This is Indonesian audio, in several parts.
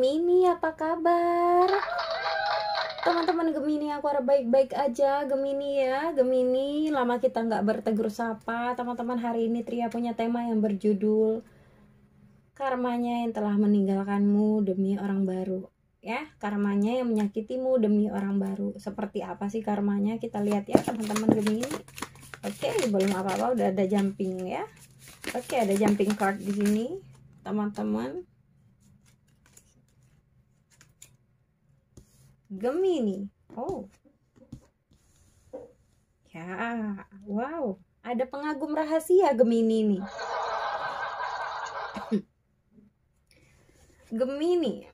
Gemini, apa kabar? Teman-teman Gemini, aku harap baik-baik aja. Gemini ya, Gemini, lama kita nggak bertegur sapa. Teman-teman, hari ini Tria punya tema yang berjudul karmanya yang telah meninggalkanmu demi orang baru. Ya, karmanya yang menyakitimu demi orang baru. Seperti apa sih karmanya? Kita lihat ya teman-teman Gemini. Oke, belum apa-apa udah ada jumping ya. Oke, ada jumping card di sini, teman-teman. Gemini. Oh. Ya, wow. Ada pengagum rahasia Gemini nih. Gemini.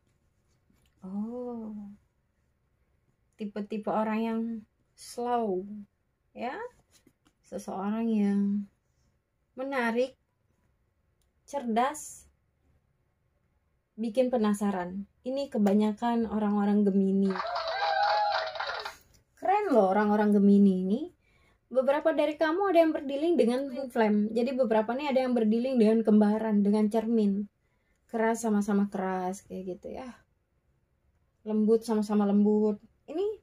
Oh. Tipe-tipe orang yang slow. Ya. Seseorang yang menarik, cerdas, bikin penasaran. Ini kebanyakan orang-orang Gemini. Keren loh orang-orang Gemini ini. Beberapa dari kamu ada yang berdealing dengan twin flame. Jadi beberapa nih ada yang berdealing dengan kembaran, dengan cermin. Keras sama-sama keras kayak gitu ya. Lembut sama-sama lembut. Ini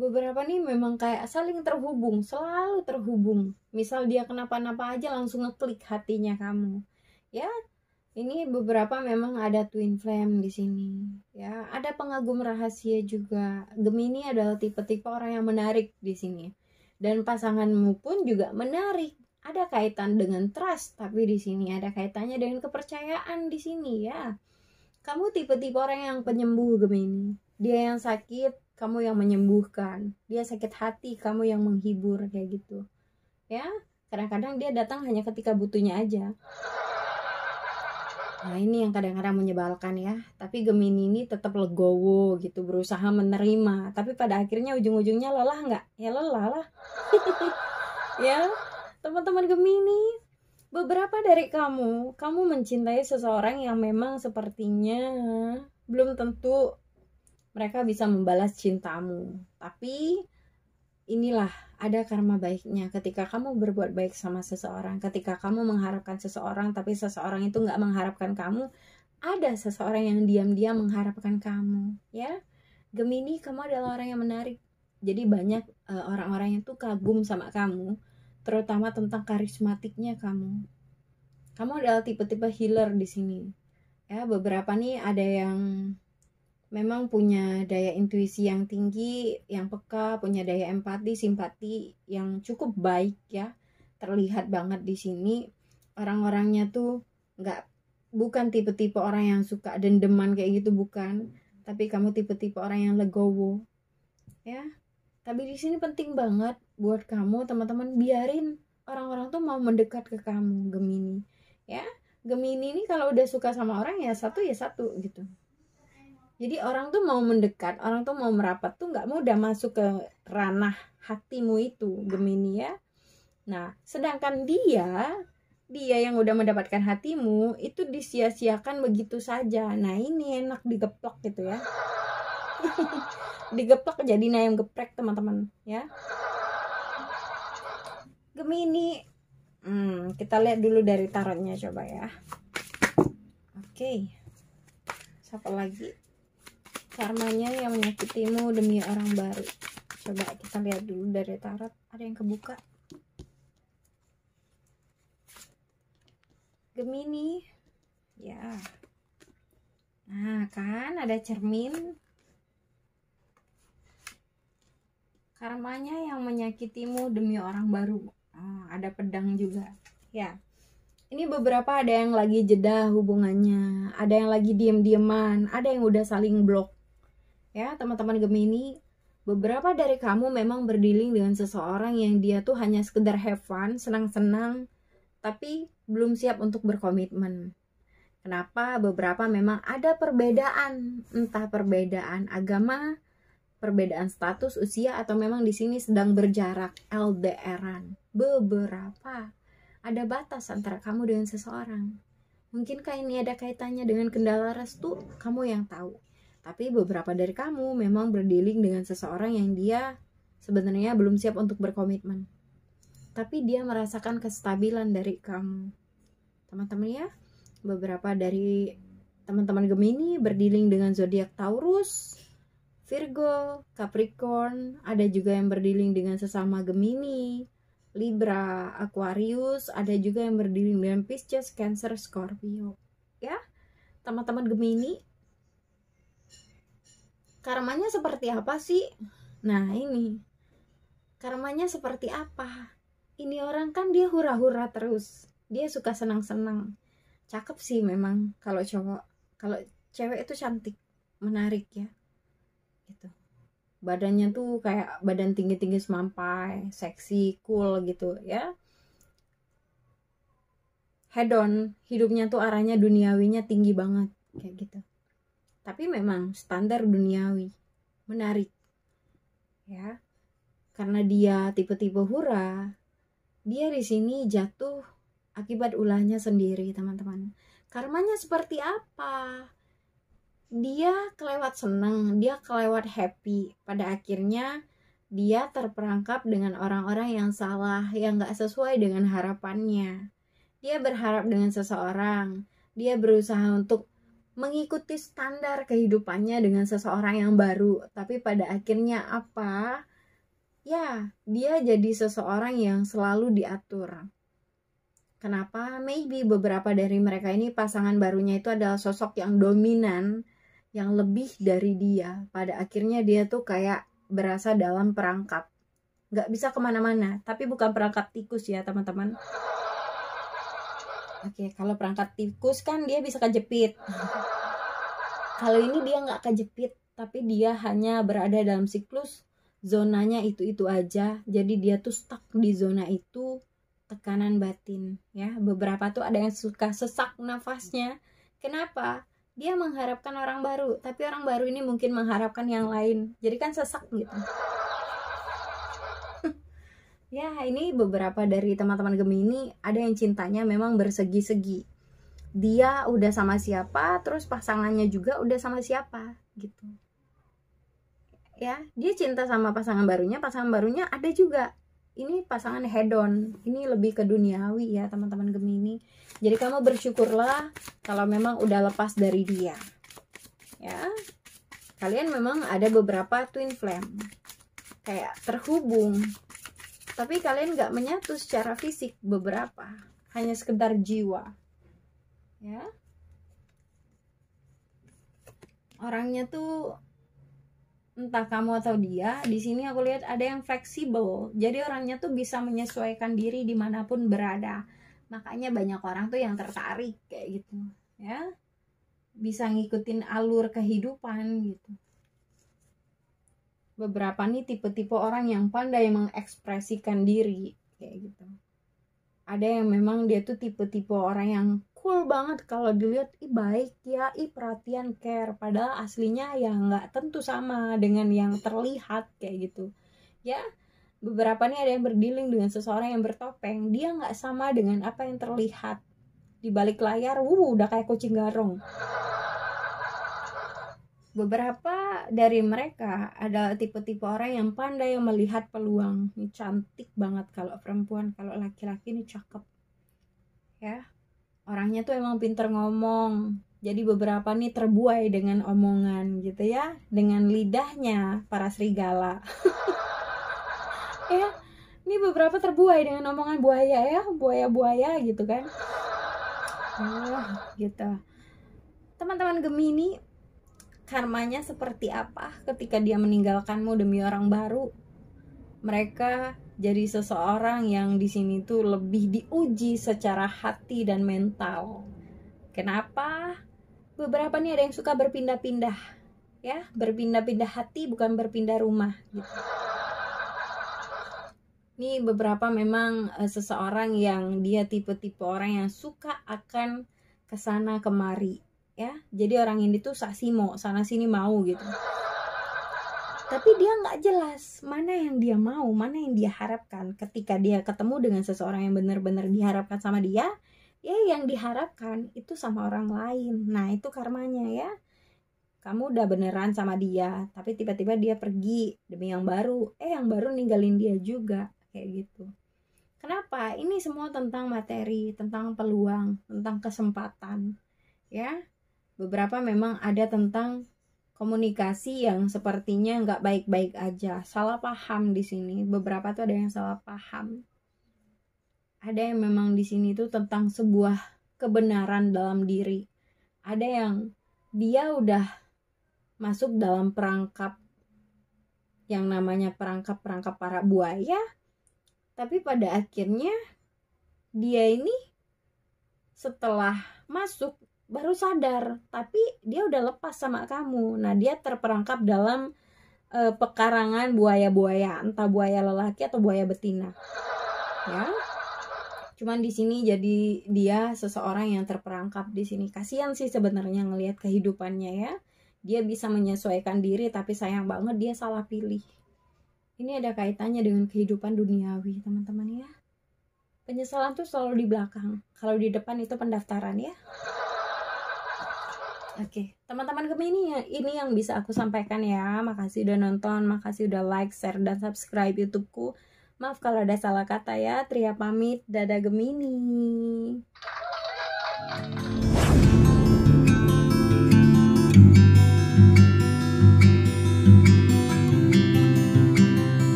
beberapa nih memang kayak saling terhubung, selalu terhubung. Misal dia kenapa-napa aja langsung ngeklik hatinya kamu. Ya. Ini beberapa memang ada twin flame di sini, ya. Ada pengagum rahasia juga. Gemini adalah tipe-tipe orang yang menarik di sini. Dan pasanganmu pun juga menarik. Ada kaitan dengan trust, tapi di sini ada kaitannya dengan kepercayaan di sini, ya. Kamu tipe-tipe orang yang penyembuh Gemini. Dia yang sakit, kamu yang menyembuhkan. Dia sakit hati, kamu yang menghibur kayak gitu. Ya, kadang-kadang dia datang hanya ketika butuhnya aja. Nah ini yang kadang-kadang menyebalkan ya. Tapi Gemini ini tetap legowo gitu, berusaha menerima. Tapi pada akhirnya ujung-ujungnya lelah nggak? Ya lelah lah. Ya teman-teman Gemini, beberapa dari kamu mencintai seseorang yang memang sepertinya belum tentu mereka bisa membalas cintamu. Tapi inilah ada karma baiknya ketika kamu berbuat baik sama seseorang, ketika kamu mengharapkan seseorang tapi seseorang itu nggak mengharapkan kamu, ada seseorang yang diam-diam mengharapkan kamu, ya. Gemini, kamu adalah orang yang menarik. Jadi banyak orang-orang yang tuh kagum sama kamu, terutama tentang karismatiknya kamu. Kamu adalah tipe-tipe healer di sini. Ya, beberapa nih ada yang memang punya daya intuisi yang tinggi, yang peka, punya daya empati, simpati yang cukup baik ya. Terlihat banget di sini orang-orangnya tuh bukan tipe-tipe orang yang suka dendeman kayak gitu, bukan. Tapi kamu tipe-tipe orang yang legowo. Ya. Tapi di sini penting banget buat kamu teman-teman, biarin orang-orang tuh mau mendekat ke kamu Gemini. Ya. Gemini ini kalau udah suka sama orang ya satu gitu. Jadi orang tuh mau mendekat, orang tuh mau merapat tuh nggak mudah masuk ke ranah hatimu itu Gemini ya. Nah, sedangkan dia yang udah mendapatkan hatimu itu disia-siakan begitu saja. Nah, ini enak digeplak gitu ya. Digeplak jadi ayam geprek teman-teman ya. Gemini, kita lihat dulu dari tarotnya coba ya. Oke. Siapa lagi? Karmanya yang menyakitimu demi orang baru. Coba kita lihat dulu dari tarot. Ada yang kebuka? Gemini. Ya. Nah kan ada cermin. Karmanya yang menyakitimu demi orang baru. Ada pedang juga. Ya. Ini beberapa ada yang lagi jeda hubungannya. Ada yang lagi diem-dieman. Ada yang udah saling blok. Ya teman-teman Gemini, beberapa dari kamu memang berdealing dengan seseorang yang dia tuh hanya sekedar have fun, senang-senang, tapi belum siap untuk berkomitmen. Kenapa? Beberapa memang ada perbedaan, entah perbedaan agama, perbedaan status, usia, atau memang di sini sedang berjarak, LDRan. Beberapa ada batas antara kamu dengan seseorang. Mungkinkah ini ada kaitannya dengan kendala restu? Kamu yang tahu. Tapi beberapa dari kamu memang berdealing dengan seseorang yang dia sebenarnya belum siap untuk berkomitmen. Tapi dia merasakan kestabilan dari kamu. Teman-teman ya, beberapa dari teman-teman Gemini berdealing dengan zodiak Taurus, Virgo, Capricorn, ada juga yang berdealing dengan sesama Gemini, Libra, Aquarius, ada juga yang berdealing dengan Pisces, Cancer, Scorpio. Ya, teman-teman Gemini, karmanya seperti apa sih? Nah, ini karmanya seperti apa? Ini orang kan dia hura-hura terus, dia suka senang-senang. Cakep sih memang kalau cowok. Kalau cewek itu cantik, menarik ya gitu. Badannya tuh kayak badan tinggi-tinggi semampai, seksi, cool gitu ya. Hedon, hidupnya tuh arahnya duniawinya tinggi banget kayak gitu. Tapi memang standar duniawi, menarik ya. Karena dia tipe-tipe hura, dia di sini jatuh akibat ulahnya sendiri, teman-teman. Karmanya seperti apa? Dia kelewat seneng, dia kelewat happy. Pada akhirnya dia terperangkap dengan orang-orang yang salah, yang gak sesuai dengan harapannya. Dia berharap dengan seseorang, dia berusaha untuk mengikuti standar kehidupannya dengan seseorang yang baru. Tapi pada akhirnya apa? Ya, dia jadi seseorang yang selalu diatur. Kenapa? Maybe beberapa dari mereka ini pasangan barunya itu adalah sosok yang dominan, yang lebih dari dia. Pada akhirnya dia tuh kayak berasa dalam perangkap, gak bisa kemana-mana. Tapi bukan perangkap tikus ya teman-teman. Oke, kalau perangkap tikus kan dia bisa kejepit. Kalau ini dia gak kejepit, tapi dia hanya berada dalam siklus zonanya itu-itu aja. Jadi dia tuh stuck di zona itu, tekanan batin ya. Beberapa tuh ada yang suka sesak nafasnya. Kenapa? Dia mengharapkan orang baru, tapi orang baru ini mungkin mengharapkan yang lain. Jadi kan sesak gitu. Ya, ini beberapa dari teman-teman Gemini, ada yang cintanya memang bersegi-segi. Dia udah sama siapa, terus pasangannya juga udah sama siapa gitu. Ya, dia cinta sama pasangan barunya ada juga. Ini pasangan hedon, ini lebih ke duniawi ya teman-teman Gemini. Jadi kamu bersyukurlah kalau memang udah lepas dari dia. Ya, kalian memang ada beberapa twin flame, kayak terhubung, tapi kalian gak menyatu secara fisik. Beberapa hanya sekedar jiwa. Ya, orangnya tuh entah kamu atau dia, di sini aku lihat ada yang fleksibel. Jadi orangnya tuh bisa menyesuaikan diri dimanapun berada. Makanya banyak orang tuh yang tertarik kayak gitu, ya. Bisa ngikutin alur kehidupan gitu. Beberapa nih tipe-tipe orang yang pandai mengekspresikan diri kayak gitu. Ada yang memang dia tuh tipe-tipe orang yang cool banget, kalau dilihat baik ya, perhatian, care, padahal aslinya ya nggak tentu sama dengan yang terlihat kayak gitu ya. Beberapa nih ada yang berdealing dengan seseorang yang bertopeng, dia nggak sama dengan apa yang terlihat di balik layar. Udah kayak kucing garong. Beberapa dari mereka ada tipe-tipe orang yang pandai melihat peluang. Ini cantik banget kalau perempuan, kalau laki-laki ini cakep ya. Orangnya tuh emang pinter ngomong. Jadi beberapa nih terbuai dengan omongan gitu ya, dengan lidahnya para serigala. Ya, ini beberapa terbuai dengan omongan buaya ya, buaya-buaya gitu kan. Gitu. Teman-teman Gemini, karmanya seperti apa ketika dia meninggalkanmu demi orang baru? Mereka jadi seseorang yang di sini tuh lebih diuji secara hati dan mental. Kenapa? Beberapa nih ada yang suka berpindah-pindah, ya, berpindah-pindah hati, bukan berpindah rumah gitu. Ini beberapa memang seseorang yang dia tipe-tipe orang yang suka akan kesana kemari, ya. Jadi orang ini tuh saksimo, sana sini mau gitu. Tapi dia nggak jelas mana yang dia mau, mana yang dia harapkan. Ketika dia ketemu dengan seseorang yang benar-benar diharapkan sama dia, ya yang diharapkan itu sama orang lain. Nah itu karmanya ya. Kamu udah beneran sama dia, tapi tiba-tiba dia pergi demi yang baru. Yang baru ninggalin dia juga, kayak gitu. Kenapa? Ini semua tentang materi, tentang peluang, tentang kesempatan, ya. beberapa memang ada tentang komunikasi yang sepertinya nggak baik-baik aja, salah paham di sini. Beberapa tuh ada yang salah paham. Ada yang memang di sini tuh tentang sebuah kebenaran dalam diri. Ada yang dia udah masuk dalam perangkap yang namanya perangkap para buaya, tapi pada akhirnya dia ini setelah masuk baru sadar, tapi dia udah lepas sama kamu. Nah, dia terperangkap dalam pekarangan buaya-buaya, entah buaya lelaki atau buaya betina. Ya. Cuman di sini jadi dia seseorang yang terperangkap di sini. Kasihan sih sebenarnya ngelihat kehidupannya ya. Dia bisa menyesuaikan diri, tapi sayang banget dia salah pilih. Ini ada kaitannya dengan kehidupan duniawi, teman-teman ya. Penyesalan tuh selalu di belakang. Kalau di depan itu pendaftaran ya. Oke, teman-teman Gemini, ini yang bisa aku sampaikan ya. Makasih udah nonton, makasih udah like, share, dan subscribe YouTubeku. Maaf kalau ada salah kata ya. Tria pamit, dadah Gemini.